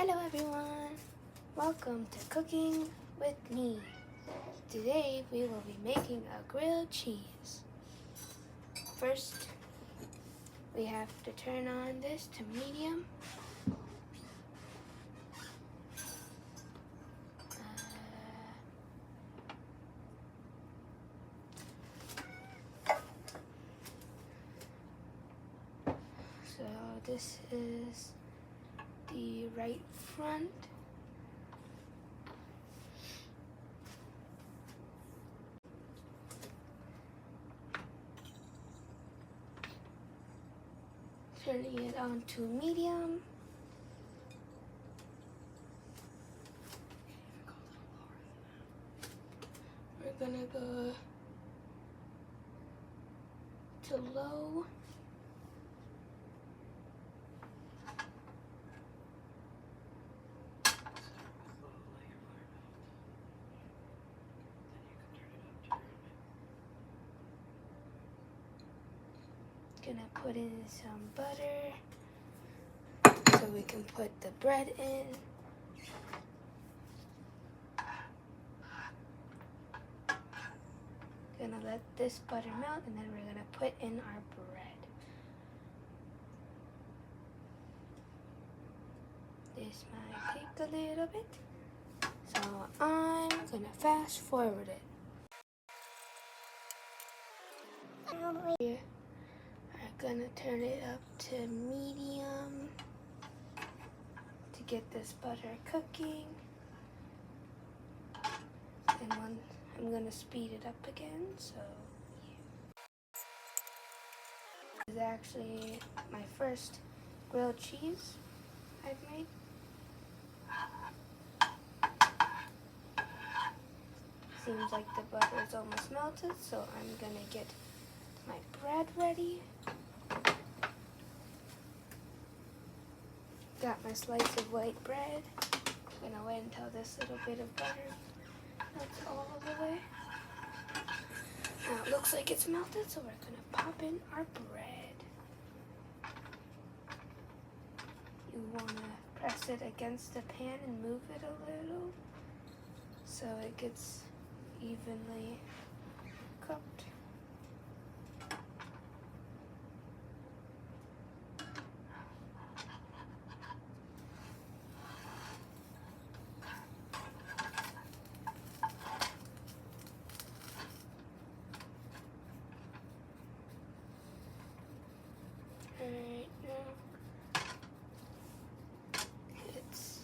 Hello everyone, welcome to Cooking with me. Today we will be making a grilled cheese. First, we have to turn on this to medium. So this is the right front. Turning it on to medium. We're gonna go to low. Gonna put in some butter so we can put the bread in. Gonna let this butter melt and then we're gonna put in our bread. This might take a little bit, so I'm gonna fast forward it. We're gonna turn it up to medium to get this butter cooking. And I'm gonna speed it up again, so this is actually my first grilled cheese I've made. Seems like the butter is almost melted, so I'm gonna get my bread ready. Got my slice of white bread. I'm gonna wait until this little bit of butter melts all the way. Now it looks like it's melted, so we're gonna pop in our bread. You wanna press it against the pan and move it a little so it gets evenly cooked. Alright, now it's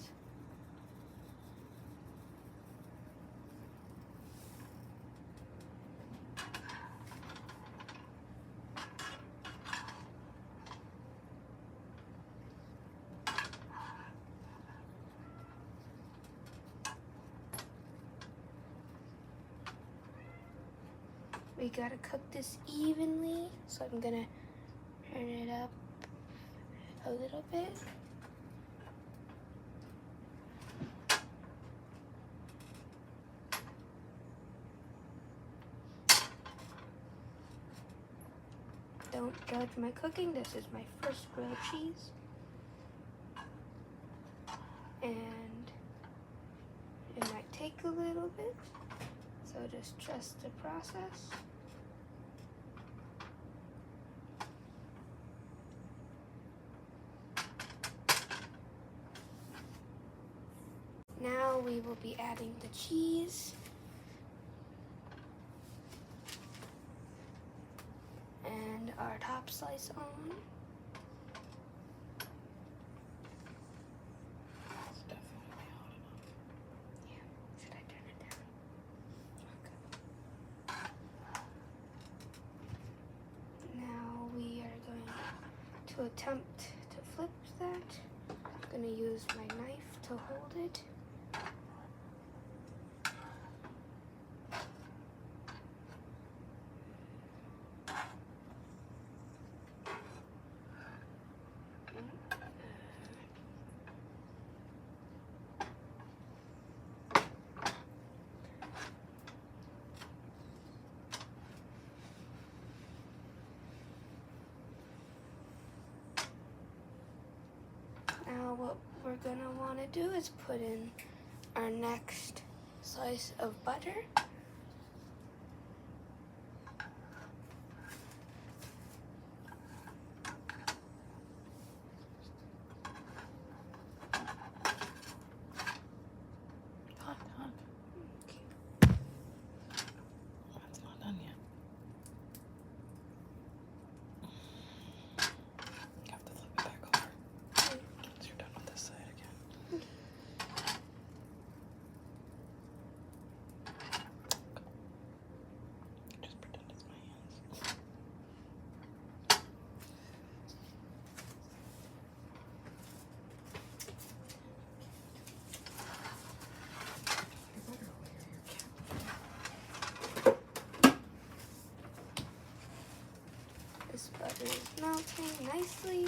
we gotta cook this evenly, so I'm gonna turn it up a little bit. Don't judge my cooking, this is my first grilled cheese. And it might take a little bit, so just trust the process. Now we will be adding the cheese. And our top slice on. It's definitely hot enough. Yeah, should I turn it down? Okay. Now we are going to attempt to flip that. I'm going to use my knife to hold it. Now Now what we're gonna want to do is put in our next slice of butter. Hot, hot. Okay. It's not done yet. You have to flip it back over. So you're done with this side again. Just pretend it's my hands. You better wear your cap. This butter is melting nicely.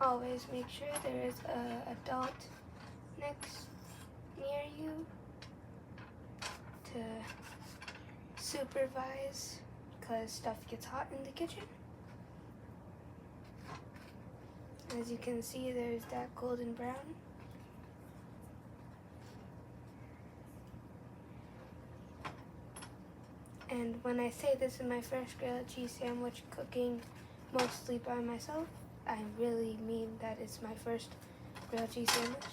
Always make sure there is an adult next near you to supervise because stuff gets hot in the kitchen. As you can see, there's that golden brown. And when I say this is my first grilled cheese sandwich cooking mostly by myself, I really mean that it's my first grilled cheese sandwich.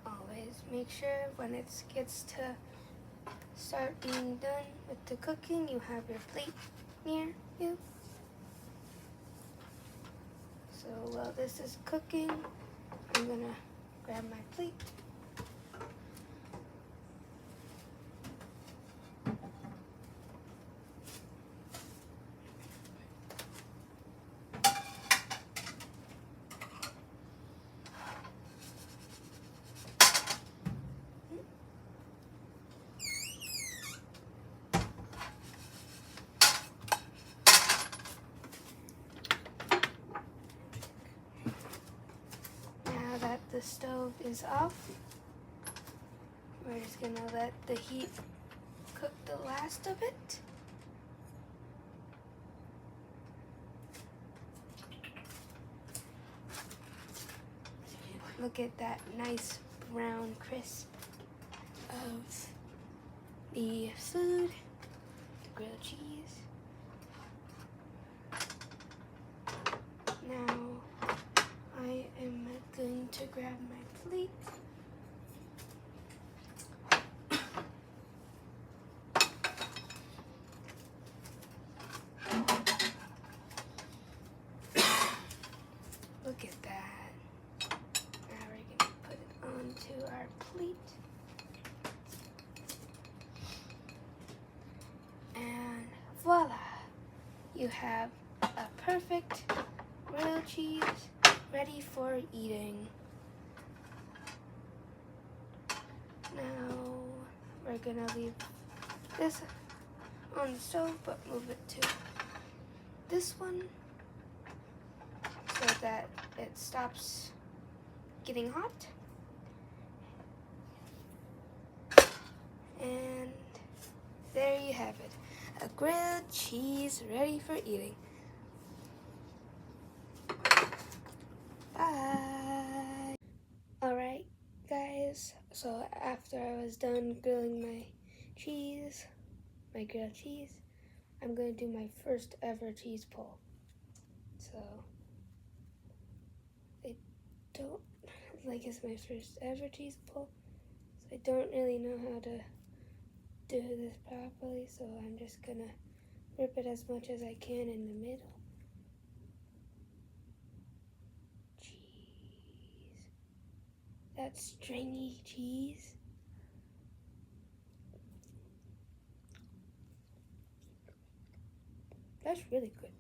Always make sure when it gets to start being done with the cooking, you have your plate near you. So while this is cooking, I'm gonna grab my plate. Now that the stove is off, we're just gonna let the heat cook the last of it. Look at that nice brown crisp of the food, the grilled cheese. Now I am going to grab my plate. Look at that. Now we're gonna put it onto our plate. And voila! You have a perfect grilled cheese ready for eating. Now we're gonna leave this on the stove, but move it to this one so that it stops getting hot. And there you have it, a grilled cheese ready for eating. Bye. Alright guys, so after I was done grilling my grilled cheese, I'm going to do my first ever cheese pull. So, it's my first ever cheese pull, so I don't really know how to do this properly, so I'm just gonna rip it as much as I can in the middle. Cheese. That stringy cheese. That's really good.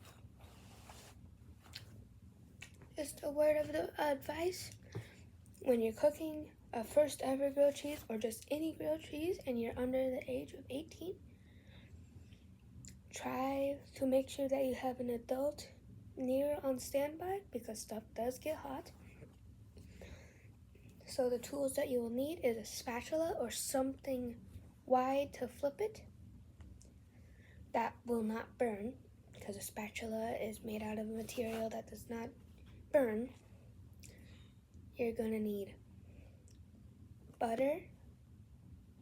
Just a word of advice. When you're cooking a first ever grilled cheese or just any grilled cheese and you're under the age of 18, try to make sure that you have an adult near on standby because stuff does get hot. So the tools that you will need is a spatula or something wide to flip it that will not burn, because a spatula is made out of a material that does not burn. You're gonna need butter,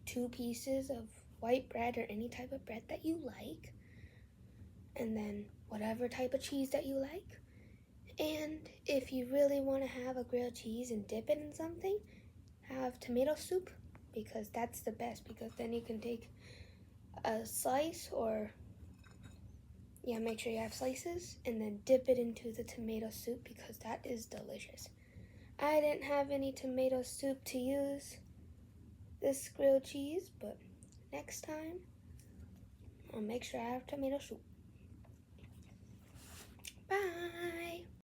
2 pieces of white bread or any type of bread that you like, and then whatever type of cheese that you like. And if you really want to have a grilled cheese and dip it in something, have tomato soup, because that's the best, because then you can take a slice, or make sure you have slices, and then dip it into the tomato soup, because that is delicious. I didn't have any tomato soup to use this grilled cheese, but next time I'll make sure I have tomato soup. Bye!